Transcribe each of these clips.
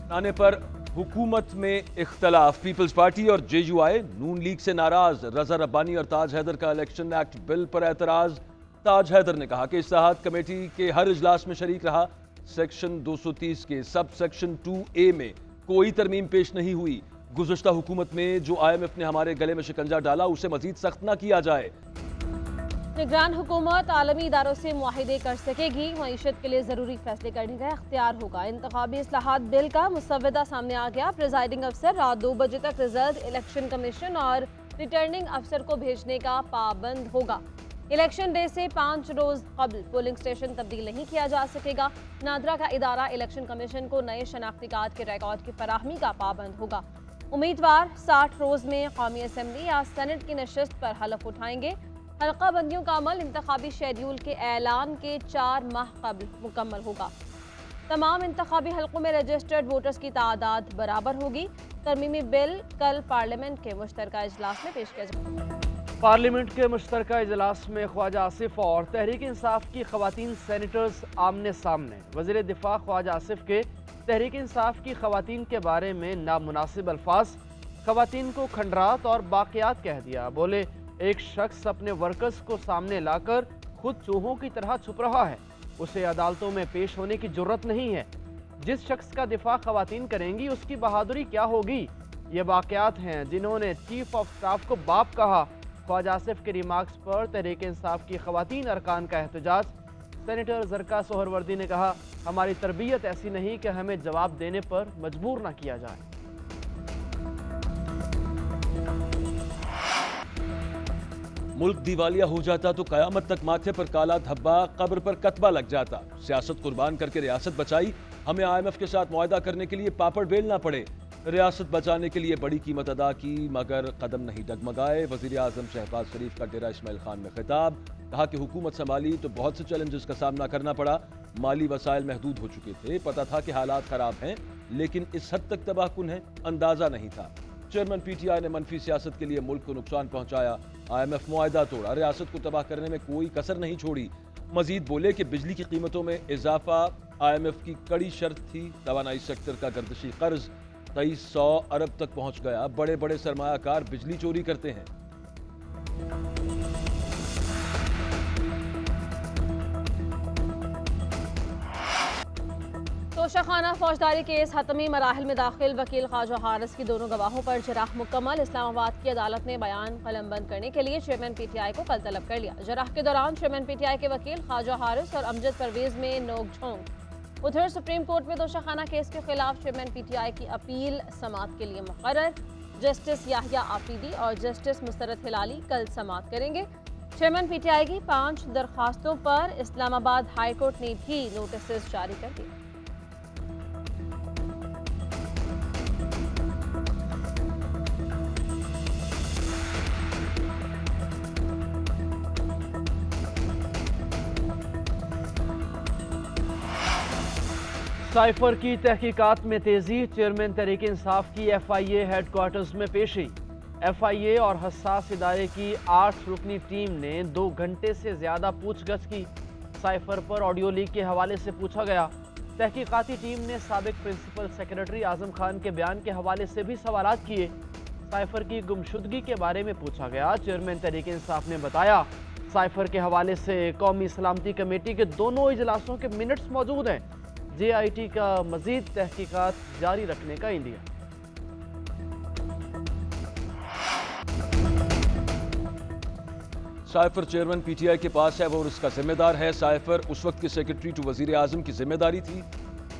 आने पर हुकूमत में इख्तलाफ। पीपल्स पार्टी और जेयूआई नून लीग से नाराज। रजा रब्बानी और ताज हैदर का इलेक्शन एक्ट बिल पर एतराज। ताज हैदर ने कहा कि इस्लाहात कमेटी के हर इजलास में शरीक रहा। सेक्शन 230 के सब सेक्शन 2A में कोई तरमीम पेश नहीं हुई। गुज़श्ता हुकूमत में जो IMF ने हमारे गले में शिकंजा डाला उसे मजीद सख्त न किया जाए। निगरान हुकूमत आलमी इदारों से मुआहिदे कर सकेगी। मईशत के लिए ज़रूरी फैसले करने का इख्तियार होगा। इंतखाबी इस्लाहात बिल का मुसव्वदा सामने आ गया। प्रिजाइडिंग अफसर रात 2 बजे तक रिजल्ट इलेक्शन कमीशन और रिटर्निंग अफसर को भेजने का पाबंद होगा। इलेक्शन डे से 5 रोज कबल पोलिंग स्टेशन तब्दील नहीं किया जा सकेगा। नादरा का इदारा इलेक्शन कमीशन को नए शनाख्ती कार्ड के रिकॉर्ड की फराहमी का पाबंद होगा। उम्मीदवार 60 रोज में कौमी असम्बली या सेनेट की नशस्त पर हलफ उठाएंगे। हल्का बंदियों का अमल इंतखाबी शेड्यूल के ऐलान के 4 माह कबल मुकम्मल होगा। तमाम इंतखाबी हल्कों में रजिस्टर्ड वोटर्स की तादाद बराबर होगी। तरमीमी बिल कल पार्लियामेंट के मुश्तरका इजलास में पेश किया जाएगा। पार्लियामेंट के मुश्तरका इजलास में ख्वाजा आसिफ और तहरीक इंसाफ की खवातीन सेनेटर्स आमने सामने। वज़ीर दिफा ख्वाजा आसिफ के तहरीक इंसाफ की खवातीन के बारे में नामुनासिब अल्फाज, खवातीन को खंडरात और बाक़ियात कह दिया। बोले एक शख्स अपने वर्कर्स को सामने लाकर खुद चूहों की तरह छुप रहा है, उसे अदालतों में पेश होने की जरूरत नहीं है। जिस शख्स का दिफा खवातीन करेंगी उसकी बहादुरी क्या होगी। ये वाक़यात हैं जिन्होंने चीफ ऑफ स्टाफ को बाप कहा। ख्वाजा आसिफ के रिमार्क्स पर तहरीक इंसाफ की खवातीन अरकान का एहतजाज। सेनेटर जरका सोहरवर्दी ने कहा हमारी तरबियत ऐसी नहीं कि हमें जवाब देने पर मजबूर ना किया जाए। मुल्क दिवालिया हो जाता तो कयामत तक माथे पर काला धब्बा, कब्र पर कतबा लग जाता। सियासत कुर्बान करके रियासत बचाई, हमें IMF के साथ मुआहदा करने के लिए पापड़ बेलना पड़े। रियासत बचाने के लिए बड़ी कीमत अदा की मगर कदम नहीं डगमगाए। वज़ीर आज़म शहबाज शरीफ का डेरा इस्माइल खान में खिताब। कहा कि हुकूमत संभाली तो बहुत से चैलेंजेस का सामना करना पड़ा। माली वसाइल महदूद हो चुके थे, पता था कि हालात खराब हैं लेकिन इस हद तक तबाहकुन है अंदाजा नहीं था। चेयरमैन PTI ने मनफी सियासत के लिए मुल्क को नुकसान पहुंचाया। IMF मुआहदा तोड़ा, रियासत को तबाह करने में कोई कसर नहीं छोड़ी। मजीद बोले कि बिजली की कीमतों में इजाफा IMF की कड़ी शर्त थी। तवानाई सेक्टर का गर्दिशी कर्ज 2300 अरब तक पहुंच गया। बड़े बड़े सरमायाकार बिजली चोरी करते हैं। तोशाखाना फौजदारी केस हतमी मराहल में दाखिल। वकील ख्वाजा हारिस की दोनों गवाहों पर जराह मुकम्मल। इस्लामाबाद की अदालत ने बयान कलमबंद करने के लिए चेयरमैन PTI को कल तलब कर लिया। जराह के दौरान चेयरमैन PTI के वकील ख्वाजा हारिस और अमजद परवेज में नोक-झोंक। उधर सुप्रीम कोर्ट में तोशाखाना केस के खिलाफ चेयरमैन PTI की अपील समाअत के लिए मुकर्रर। जस्टिस याहिया आफरीदी और जस्टिस मुस्तरद हिलाली कल समाअत करेंगे। चेयरमैन PTI की 5 दरख्वास्तों पर इस्लामाबाद हाई कोर्ट ने भी नोटिस जारी कर दिए। साइफर की तहकीकात में तेजी। चेयरमैन तहरीक इंसाफ की FIA हेडक्वार्टर्स में पेशी। FIA और हसास इदारे की 8 रुकनी टीम ने 2 घंटे से ज्यादा पूछगछ की। साइफर पर ऑडियो लीक के हवाले से पूछा गया। तहकीकाती टीम ने साबिक प्रिंसिपल सेक्रेटरी आजम खान के बयान के हवाले से भी सवालात किए। साइफर की गुमशुदगी के बारे में पूछा गया। चेयरमैन तहरीक इंसाफ ने बताया साइफर के हवाले से कौमी सलामती कमेटी के दोनों इजलासों के मिनट्स मौजूद हैं। JIT का मजीद तहकीकात जारी रखने का इंदिया। साइफर चेयरमैन PTI के पास है, वो उसका जिम्मेदार है। साइफर उस वक्त के सेक्रेटरी टू वजीर आजम की जिम्मेदारी थी।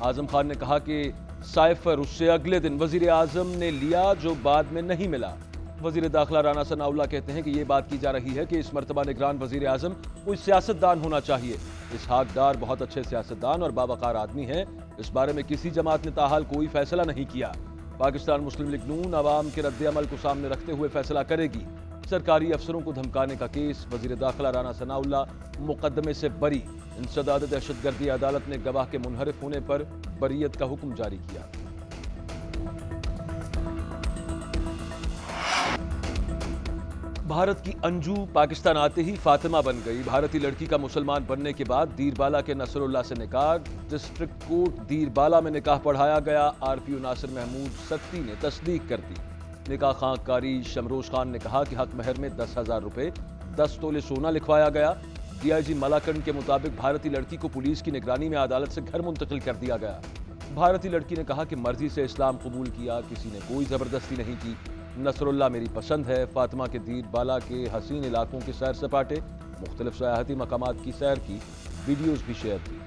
आजम खान ने कहा कि साइफर उससे अगले दिन वजीर आजम ने लिया जो बाद में नहीं मिला। वजीर दाखिला राना सनाउल्लाह कहते हैं कि ये बात की जा रही है कि इस मरतबा निगरान वजीर आजम कोई सियासतदान होना चाहिए। इसहाक डार बहुत अच्छे सियासतदान और बावकार आदमी हैं। इस बारे में किसी जमात ने ताहाल कोई फैसला नहीं किया। पाकिस्तान मुस्लिम लीग नून अवाम के रद्द-ए-अमल को सामने रखते हुए फैसला करेगी। सरकारी अफसरों को धमकाने का केस। वजीर दाखिला राना सनाउल्लाह मुकदमे से बरी। इंसदाद दहशतगर्दी अदालत ने गवाह के मुनहरिफ होने पर बरीयत का हुक्म जारी किया। भारत की अंजू पाकिस्तान आते ही फातिमा बन गई। भारतीय लड़की का मुसलमान बनने के बाद दीरबाला के नसरुल्लाह से निकाह डिस्ट्रिक्ट कोर्ट दीरबाला में निकाह पढ़ाया गया। आरपीओ नासिर महमूद सक्ती ने तस्दीक कर दी। निकाह खां कारी शमरोज खान ने कहा कि हक महर में 10,000 रुपए 10 तोले सोना लिखवाया गया। डीआईजी मलाकंड के मुताबिक भारतीय लड़की को पुलिस की निगरानी में अदालत से घर मुंतकिल कर दिया गया। भारतीय लड़की ने कहा कि मर्जी से इस्लाम कबूल किया, किसी ने कोई जबरदस्ती नहीं की। नसरुल्लाह मेरी पसंद है। फातिमा के दीरबाला के हसीन इलाकों के सैर सपाटे, मुख्तलिफ सयाहती मकामात की सैर की वीडियोज भी शेयर की।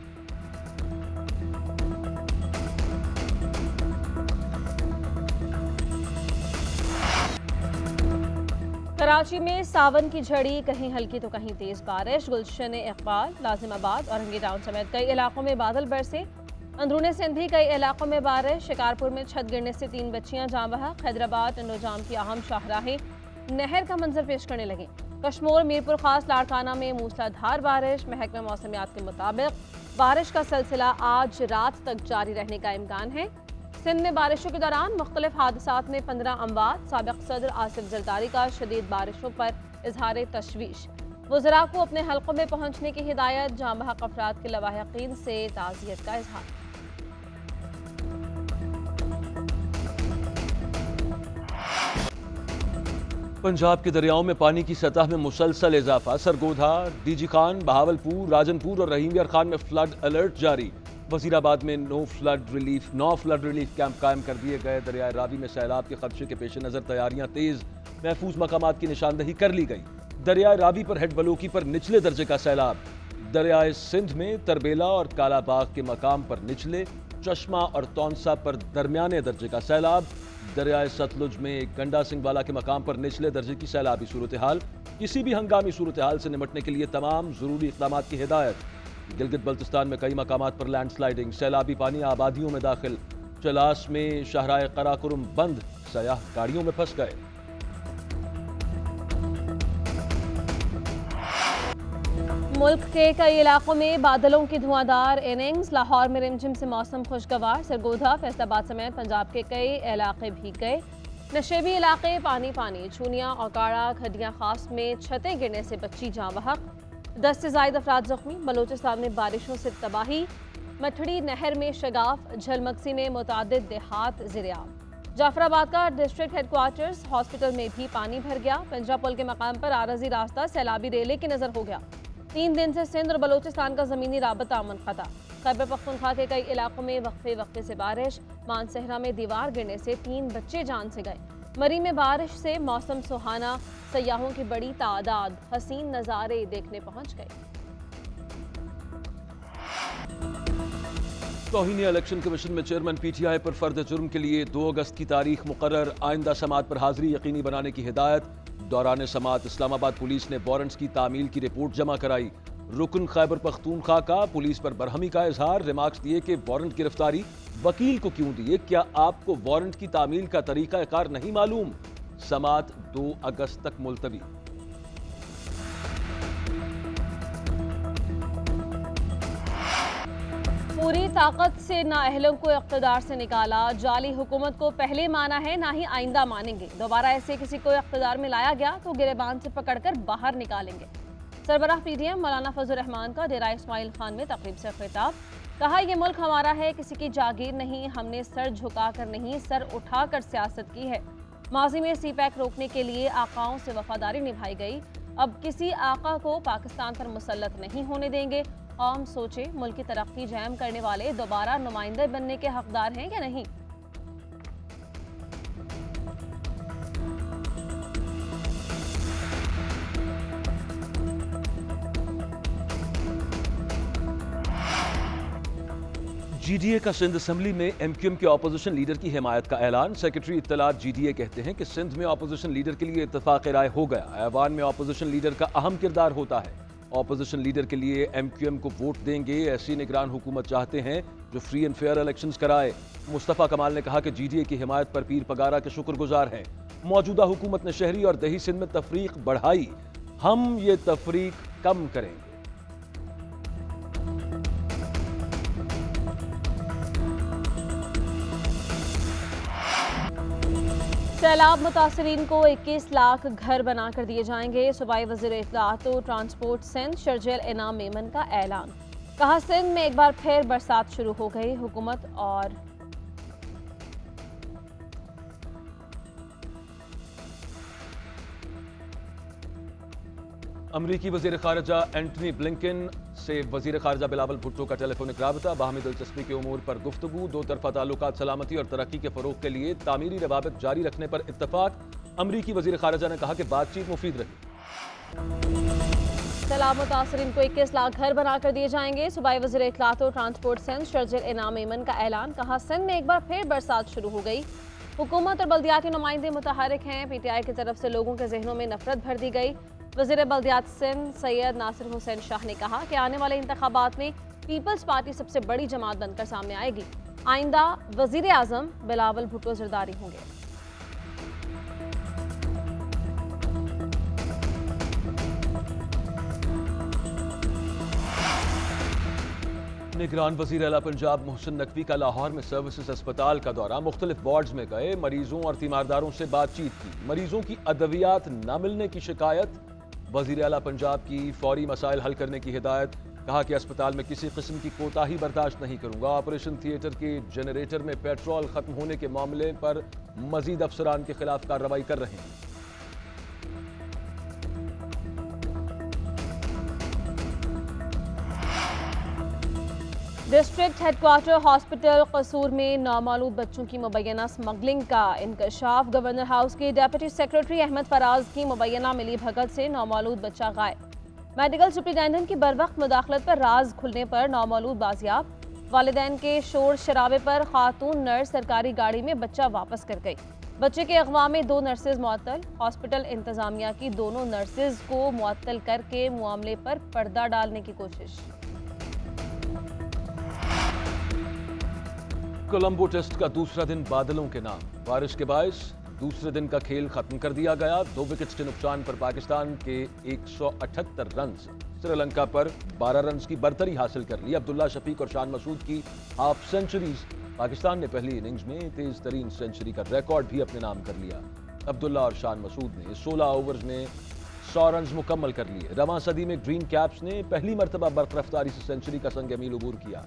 कराची में सावन की झड़ी, कहीं हल्की तो कहीं तेज बारिश। गुलशन इकबाल, लाजिमाबाद, औरंगी टाउन समेत कई इलाकों में बादल बरसे। अंदरूनी सिंध भी कई इलाकों में बारिश। शिकारपुर में छत गिरने से 3 बच्चियां जाँ बहक। हैदराबाद इंडोजाम की अहम शाहराहें नहर का मंजर पेश करने लगी। कश्मीर मीरपुर खास लाड़काना में मूसलाधार बारिश। महकमा मौसमियात के मुताबिक बारिश का सिलसिला आज रात तक जारी रहने का इम्कान है। सिंध में बारिशों के दौरान मुख्तलिफ हादसात में 15 अमवात। साबिक सदर आसिफ जरदारी का शदीद बारिशों पर इजहार तशवीश। वज़रा को अपने हल्कों में पहुंचने की हिदायत। जाँ बहक अफराद के लवाहिकीन से ताज़ियत का इजहार। पंजाब के दरियाओं में पानी की सतह में मुसलसल इजाफा। सरगोधा, डीजी खान, बहावलपुर, राजनपुर और रहीमयार खान में फ्लड अलर्ट जारी। वजीराबाद में 9 फ्लड रिलीफ कैंप कायम कर दिए गए। दरियाए रावी में सैलाब के खदशे के पेश नजर तैयारियां तेज, महफूज मकामात की निशानदही कर ली गई। दरियाए रावी पर हेड बलोकी पर निचले दर्जे का सैलाब। दरियाए सिंध में तरबेला और कालाबाग के मकाम पर निचले, चश्मा और तौनसा पर दरमियाने दर्जे का सैलाब। दरियाए सतलुज में गंडा सिंह वाला के मकाम पर निचले दर्जे की सैलाबी सूरत हाल। किसी भी हंगामी सूरत हाल से निपटने के लिए तमाम जरूरी इक़दामात की हिदायत। गिलगित बल्तिस्तान में कई मकामात पर लैंडस्लाइडिंग, सैलाबी पानी आबादियों में दाखिल। चलास में शाहराए कराकुरम बंद, सयाह गाड़ियों में फंस गए। मुल्क के कई इलाकों में बादलों की धुआंधार इनिंग्स। लाहौर में रिमझिम से मौसम खुशगवार। सरगोधा, फैसलाबाद समेत पंजाब के कई इलाके भीग गए। नशेबी इलाके पानी पानी। छूनिया और काड़ा खडियां खास में छतें गिरने से बच्ची जाँ बहक। 10 से ज़ायद अफराद जख्मी। बलोचिस्तान में बारिशों से तबाही। मठड़ी नहर में शगाफ। झलमक्सी में मुतादिद देहात ज़िरियाब। जाफराबाद का डिस्ट्रिक्ट हेडक्वार्टर्स हॉस्पिटल में भी पानी भर गया। पंजा पुल के मकाम पर आरजी रास्ता सैलाबी रेले की नज़र हो गया। 3 दिन से सिंध और बलोचिस्तान का ज़मीनी राबता मुनक़ता। खैबर पख्तूनख्वा के कई इलाकों में वक्फे से बारिश। मानसहरा में दीवार गिरने से 3 बच्चे जान से गए। मरी में बारिश से मौसम सुहाना। सयाहों की बड़ी तादाद हसीन नज़ारे देखने पहुंच गए। तौहीनी इलेक्शन कमीशन में चेयरमैन पीटीआई पर फर्द जुर्म के लिए 2 अगस्त की तारीख मुकर्रर। आइंदा समात पर हाजिरी यकीनी बनाने की हिदायत। दौरान समात इस्लामाबाद पुलिस ने वारंट्स की तामील की रिपोर्ट जमा कराई। रुकन खैबर पख्तूनख्वा का पुलिस पर बरहमी का इजहार। रिमार्क्स दिए कि वारंट गिरफ्तारी वकील को क्यों दिए, क्या आपको वारंट की तामील का तरीका कार नहीं मालूम। समात 2 अगस्त तक मुलतवी। पूरी ताकत से नाअहलों को इक़्तिदार से निकाला। जाली हुकूमत को पहले माना है, ना ही आइंदा मानेंगे। दोबारा ऐसे किसी को इक़्तिदार में लाया गया तो गिरेबान से पकड़कर बाहर निकालेंगे। सरबराह पीडीएम मौलाना फजल रहमान का डेरा इस्माइल खान में तकरीब से खिताब। कहा, यह मुल्क हमारा है, किसी की जागीर नहीं। हमने सर झुकाकर नहीं, सर उठाकर सियासत की है। माजी में सीपैक रोकने के लिए आकाओं से वफादारी निभाई गई। अब किसी आका को पाकिस्तान पर मुसल्लत नहीं होने देंगे। कौम सोचे, मुल्क की तरक्की जैम करने वाले दोबारा नुमाइंदे बनने के हकदार हैं या नहीं। जीडीए का सिंध असेंबली में एमक्यूएम के अपोजिशन लीडर की हिमायत का ऐलान। सेक्रेटरी इत्तलात जीडीए कहते हैं कि सिंध में अपोजिशन लीडर के लिए इत्तफाक राय हो गया। ऐवान में अपोजिशन लीडर का अहम किरदार होता है। अपोजिशन लीडर के लिए एमक्यूएम को वोट देंगे। ऐसी निगरान हुकूमत चाहते हैं जो फ्री एंड फेयर इलेक्शंस कराए। मुस्तफ़ा कमाल ने कहा कि जीडीए की हिमायत पर पीर पगारा के शुक्रगुजार हैं। मौजूदा हुकूमत ने शहरी और दही सिंध में तफरीक बढ़ाई, हम ये तफरीक कम करेंगे। सैलाब मुतासरीन को 21 लाख घर बनाकर दिए जाएंगे। सूबाई वज़ीर इत्तलाआत व ट्रांसपोर्ट सिंध शर्जील इनाम मेमन का ऐलान। कहा, सिंध में एक बार फिर बरसात शुरू हो गई। हुकूमत और अमरीकी वजीर खारजा एंटनी ब्लिंकन से वजीर खारजा बिलावल भुट्टो का टेलीफोनिक राबता, बाहमी दिलचस्पी के उमूर पर गुफ्तगू, दो तरफा ताल्लुकात सलामती और तरक्की के फरोग के लिए तामीरी रवाबित जारी रखने पर इत्तफाक। अमरीकी वजीर खारजा ने कहा कि बातचीत मुफीद रही। सैलाब मुतासरीन को 21 लाख घर बनाकर दिए जाएंगे। सूबाई वज़ीर इत्तलाआत व ट्रांसपोर्ट सिंध शर्जील इनाम मेमन का ऐलान। कहा, सिंध में एक बार फिर बरसात शुरू हो गई। हुकूमत और बल्दियाती नुमाइंदे मुतहरिक हैं। PTI की तरफ से लोगों के जहनों में नफरत भर दी गई। वज़ीर बल्दियात सिंध सैयद नासिर हुसैन शाह ने कहा कि आने वाले इंतखाबात में पीपल्स पार्टी सबसे बड़ी जमात बनकर सामने आएगी। आइंदा वज़ीर आज़म बिलावल भुट्टो जरदारी होंगे। निगरान वज़ीर आला पंजाब मोहसिन नकवी का लाहौर में सर्विसेज अस्पताल का दौरा, मुख्तलिफ वार्ड्स में गए, मरीजों और तीमारदारों से बातचीत की। मरीजों की अद्वियात न मिलने की शिकायत, वज़ीर आला पंजाब की फौरी मसाइल हल करने की हिदायत। कहा कि अस्पताल में किसी किस्म की कोताही बर्दाश्त नहीं करूंगा। ऑपरेशन थिएटर के जनरेटर में पेट्रोल खत्म होने के मामले पर मजीद अफसरान के खिलाफ कार्रवाई कर रहे हैं। डिस्ट्रिक्ट हेडक्वार्टर हॉस्पिटल कसूर में नामालूम बच्चों की मुबैना स्मगलिंग का इंकशाफ। गवर्नर हाउस के डेप्यूटी सेक्रेटरी अहमद फराज की मुबैना मिली भगत से नामालूम बच्चा गायब। मेडिकल सुप्रिटेंडेंट की बरवक्त मुदाखलत पर राज खुलने पर नामालूम बाजियाब। वालिदैन के शोर शराबे पर खातून नर्स सरकारी गाड़ी में बच्चा वापस कर गई। बच्चे के अगवा में 2 नर्सेज मुअत्तल। हॉस्पिटल इंतजामिया की दोनों नर्सेज को मुअत्तल करके मामले पर पर्दा डालने की कोशिश। कोलंबो टेस्ट का दूसरा दिन बादलों के नाम, बारिश के बायस दूसरे दिन का खेल खत्म कर दिया गया। 2 विकेट्स के नुकसान पर पाकिस्तान के 178 रन से श्रीलंका पर 12 रन की बरतरी हासिल कर ली। अब्दुल्ला शफीक और शान मसूद की हाफ सेंचुरीज। पाकिस्तान ने पहली इनिंग्स में तेज तरीन सेंचुरी का रिकॉर्ड भी अपने नाम कर लिया। अब्दुल्ला और शान मसूद ने 16 ओवर्स में 100 रन मुकम्मल कर लिए। रवां सदी में ग्रीन कैप्स ने पहली मरतबा बर्फ रफ्तारी से सेंचुरी का संग मील अबूर किया।